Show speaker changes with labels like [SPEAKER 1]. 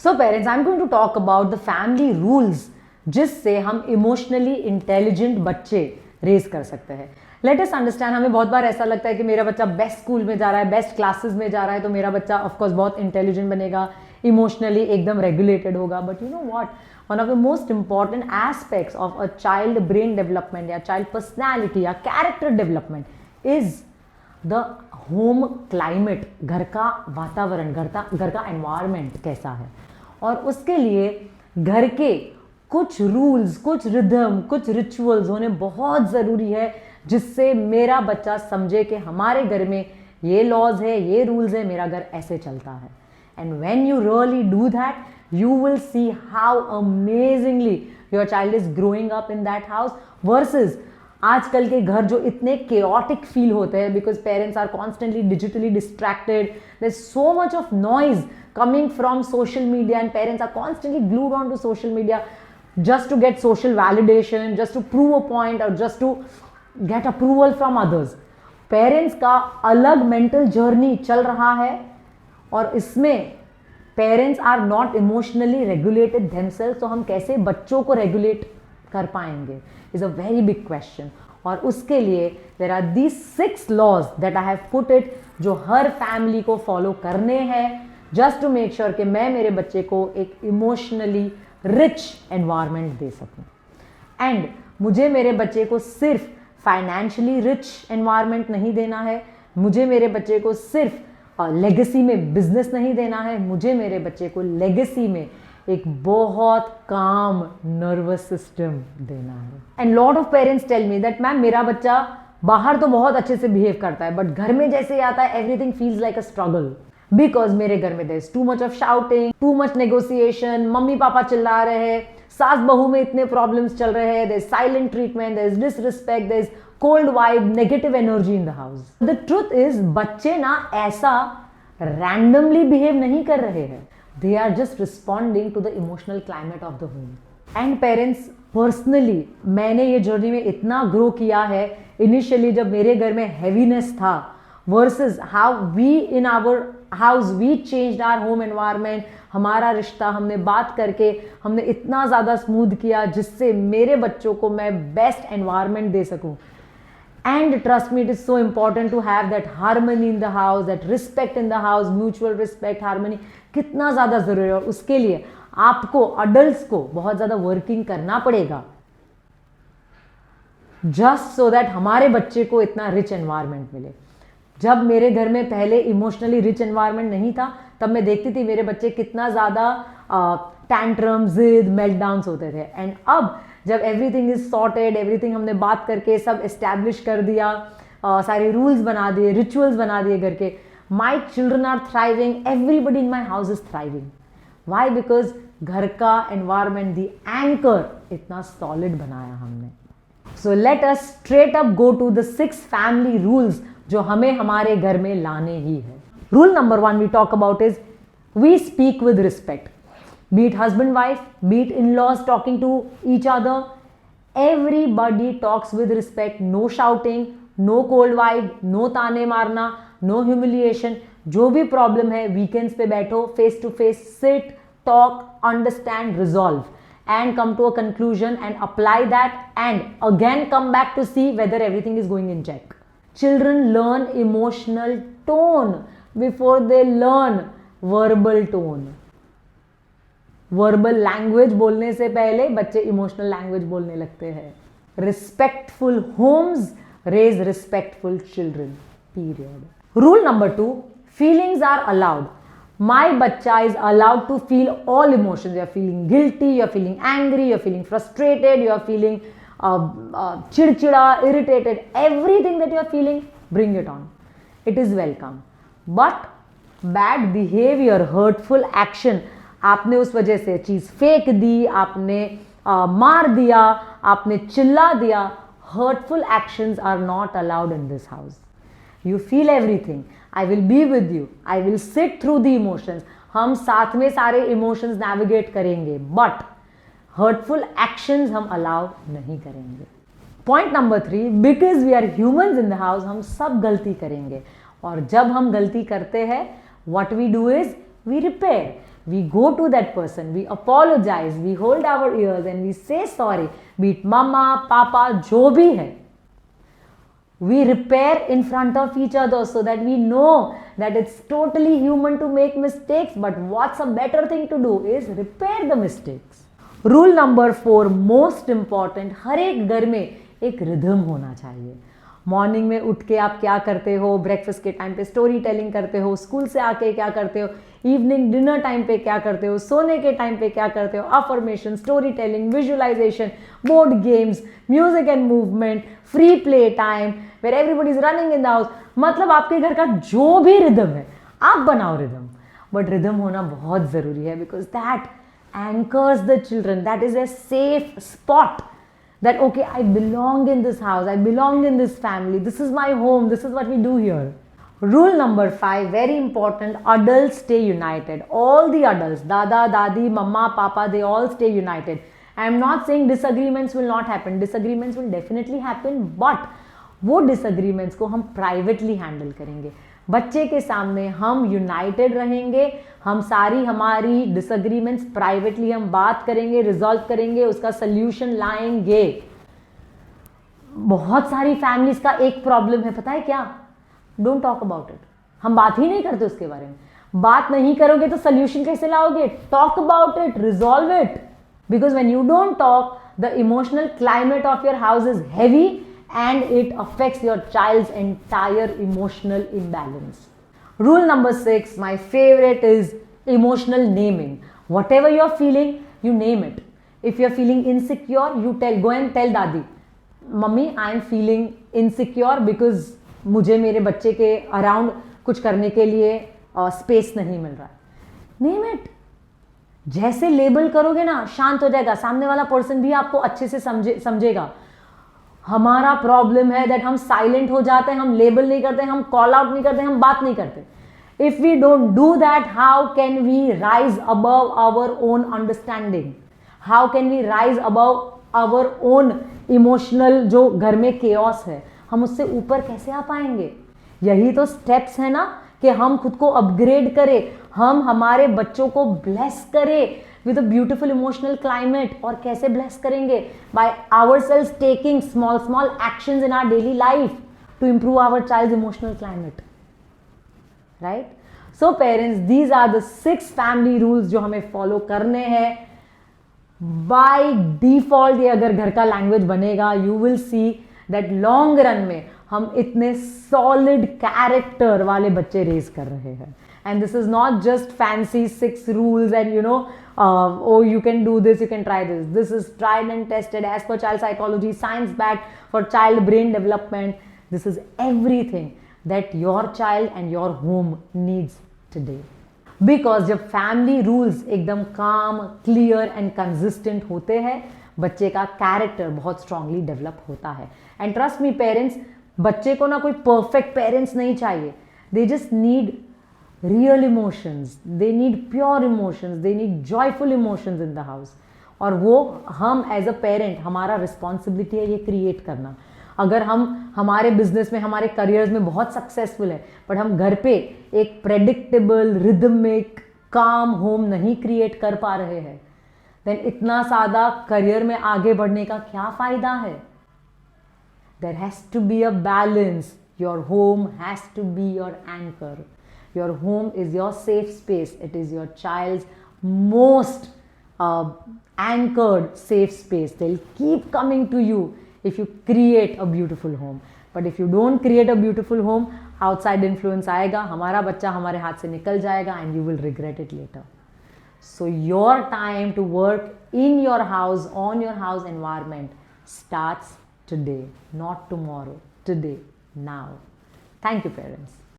[SPEAKER 1] So parents, I am going to talk about the family rules जिससे हम emotionally intelligent बच्चे raise कर सकते हैं. लेट अस अंडरस्टैंड, हमें बहुत बार ऐसा लगता है कि मेरा बच्चा बेस्ट स्कूल में जा रहा है, बेस्ट क्लासेस में जा रहा है, तो मेरा बच्चा ऑफकोर्स बहुत इंटेलिजेंट बनेगा, इमोशनली एकदम रेगुलेटेड होगा. But you know what, one of the most important aspects of a child brain development या चाइल्ड पर्सनैलिटी या character development is the home climate. घर का वातावरण, घर का एनवायरमेंट कैसा है. और उसके लिए घर के कुछ रूल्स, कुछ रिदम, कुछ रिचुअल्स होने बहुत ज़रूरी है, जिससे मेरा बच्चा समझे कि हमारे घर में ये लॉज है, ये रूल्स है, मेरा घर ऐसे चलता है. And when you really do that, you will see how amazingly your child is growing up in that house versus आजकल के घर जो इतने chaotic फील होते हैं because parents are constantly digitally distracted. There is so much of noise coming from social media and parents are constantly glued on to social media just to get social validation, just to prove a point or just to get approval from others. Parents का अलग mental journey चल रहा है और इसमें parents are not emotionally regulated themselves, तो हम कैसे बच्चों को regulate कर पाएंगे is a very big question. और उसके लिए there are these 6 laws that I have put it जो हर family को follow करने हैं जस्ट टू मेक श्योर कि मैं मेरे बच्चे को एक इमोशनली रिच एनवायरनमेंट दे सकूं. एंड मुझे मेरे बच्चे को सिर्फ फाइनेंशियली रिच एनवायरनमेंट नहीं देना है, मुझे मेरे बच्चे को सिर्फ लेगेसी में बिजनेस नहीं देना है, मुझे मेरे बच्चे को लेगेसी में एक बहुत काम नर्वस सिस्टम देना है. And lot of parents tell me that ma'am मेरा बच्चा बाहर तो बहुत अच्छे से बिहेव करता है बट घर में जैसे आता है everything feels like a struggle. Because मेरे घर में there is too much of shouting, too much negotiation, मम्मी पापा चिल्ला रहे हैं, सास बहू में इतने प्रॉब्लम्स चल रहे हैं, there is silent treatment, there is disrespect, there is cold vibe, negative energy in the house. The truth is बच्चे ना ऐसा रैंडमली बिहेव नहीं कर रहे हैं, they are just responding to the emotional climate of the home. And parents, personally मैंने ये journey में इतना ग्रो किया है. इनिशियली जब मेरे घर में हैवीनेस था versus how we in our house we changed our home environment, हमारा रिश्ता हमने बात करके हमने इतना ज़्यादा स्मूथ किया जिससे मेरे बच्चों को मैं बेस्ट एनवायरनमेंट दे सकूं. And trust me, it is so important to have that harmony in the house, that respect in the house, mutual respect, harmony कितना ज़्यादा ज़रूरी है. और उसके लिए आपको अडल्ट्स को बहुत ज़्यादा वर्किंग करना पड़ेगा जस्ट सो दैट हमारे बच्चे को इतना रिच एनवायरनमेंट मिले. जब मेरे घर में पहले इमोशनली रिच एनवायरनमेंट नहीं था तब मैं देखती थी मेरे बच्चे कितना ज़्यादा टैंट्रम, जिद, मेल्टडाउन्स होते थे. एंड अब जब एवरीथिंग इज सॉर्टेड, एवरीथिंग हमने बात करके सब एस्टैब्लिश कर दिया, सारे रूल्स बना दिए, रिचुअल्स बना दिए घर के, my children are thriving, everybody in my house is thriving. Why? Because घर का एनवायरनमेंट, दी एंकर इतना सॉलिड बनाया हमने. So let us straight up go to the 6 family rules जो हमें हमारे घर में लाने ही है. Rule number 1 we talk about is we speak with respect. Be it husband wife, be it in laws talking to each other, everybody talks with respect. No shouting, no cold vibe, no ताने मारना, no humiliation. जो भी problem है weekends पे बैठो, face to face sit, talk, understand, resolve and come to a conclusion and apply that and again come back to see whether everything is going in check. Children learn emotional tone before they learn verbal tone. Verbal language बोलने से पहले बच्चे emotional language बोलने लगते हैं. Respectful homes raise respectful children. Period. Rule number 2, feelings are allowed. My bacha is allowed to feel all emotions. You are feeling guilty, you are feeling angry, you are feeling frustrated, you are feeling chidchida, irritated. Everything that you are feeling, bring it on. It is welcome. But bad behavior, hurtful action, आपने उस वजह से चीज़ फेंक दी, आपने मार दिया, आपने चिल्ला दिया, hurtful actions are not allowed in this house. You feel everything. I will be with you. I will sit through the emotions. हम साथ में सारे emotions navigate करेंगे, but hurtful actions हम allow नहीं करेंगे. Point number 3, because we are humans in the house, हम सब गलती करेंगे और जब हम गलती करते हैं what we do is we repair. we go to that person, we apologize, we hold our ears and we say sorry, be it mama, papa, jo bhi hai. We repair in front of each other so that we know that it's totally human to make mistakes, but what's a better thing to do is repair the mistakes. Rule number 4, most important, हर एक घर में एक rhythm होना चाहिए. Morning में उठ के आप क्या करते हो, ब्रेकफास्ट के टाइम पे स्टोरी टेलिंग करते हो, स्कूल से आके क्या करते हो, इवनिंग डिनर टाइम पे क्या करते हो, सोने के टाइम पे क्या करते हो, affirmation, story telling, visualisation, board games, music and movement, free play time where everybody is running in the house. मतलब आपके घर का जो भी रिदम है आप बनाओ रिदम, बट रिदम होना बहुत जरूरी है because that anchors the children. That is a safe spot that okay, I belong in this house, I belong in this family, this is my home, this is what we do here. Rule number 5, very important, adults stay united. All the adults, dada, dadi, mama, papa, they all stay united. I am not saying disagreements will not happen, disagreements will definitely happen, but वो disagreements को हम privately handle करेंगे. बच्चे के सामने हम United रहेंगे, हम सारी हमारी डिसएग्रीमेंट्स प्राइवेटली हम बात करेंगे, रिजॉल्व करेंगे, उसका सोल्यूशन लाएंगे. बहुत सारी फैमिलीज का एक प्रॉब्लम है, पता है क्या? Don't talk about it. हम बात ही नहीं करते उसके बारे में. बात नहीं करोगे तो सोल्यूशन कैसे लाओगे? Talk about it, resolve it. Because when you don't talk, the emotional climate of your house is heavy and it affects your child's entire emotional imbalance. Rule number 6, my favorite, is emotional naming. Whatever you're feeling, you name it. If you're feeling insecure, you go and tell dadi, mummy, I am feeling insecure because मुझे मेरे बच्चे के around कुछ करने के लिए space नहीं मिल रहा. Name it. जैसे लेबल करोगे ना, शांत हो जाएगा, सामने वाला पर्सन भी आपको अच्छे से समझेगा. हमारा प्रॉब्लम है दैट हम साइलेंट हो जाते हैं, हम लेबल नहीं करते, हम कॉल आउट नहीं करते, हम बात नहीं करते. If we don't do that, how can we rise above our own understanding? How can we rise above our own emotional जो घर में केओस है, हम उससे ऊपर कैसे आ पाएंगे? यही तो स्टेप्स है ना कि हम खुद को अपग्रेड करें, हम हमारे बच्चों को ब्लेस करें with a beautiful emotional climate. और कैसे bless करेंगे? By ourselves taking small actions in our daily life to improve our child's emotional climate. Right? So parents, these are the 6 family rules जो हमें follow करने हैं. By default ये अगर घर का language बनेगा, you will see that long run में हम इतने solid character वाले बच्चे raise कर रहे हैं. And this is not just fancy 6 rules and oh, you can do this, you can try this. This is tried and tested as per child psychology, science backed for child brain development. This is everything that your child and your home needs today. Because जब family rules एकदम calm, clear and consistent होते हैं, बच्चे का character बहुत strongly develop होता है. And trust me parents, बच्चे को ना कोई perfect parents नहीं चाहिए. They just need real emotions, they need pure emotions, they need joyful emotions in the house. और वो हम एज अ पेरेंट, हमारा रिस्पॉन्सिबिलिटी है ये क्रिएट करना. अगर हम हमारे बिजनेस में, हमारे करियर्स में बहुत सक्सेसफुल है, बट हम घर पे एक प्रेडिक्टेबल, रिदमिक, काम होम नहीं क्रिएट कर पा रहे हैं, देन इतना सादा करियर में आगे बढ़ने का क्या फायदा है? There has to be a balance. Your home has to be your anchor. Your home is your safe space. It is your child's most anchored safe space. They'll keep coming to you if you create a beautiful home. But if you don't create a beautiful home, outside influence आएगा, हमारा बच्चा हमारे हाथ से निकल जाएगा and you will regret it later. So your time to work in your house, on your house environment starts today, not tomorrow. Today, now. Thank you, parents.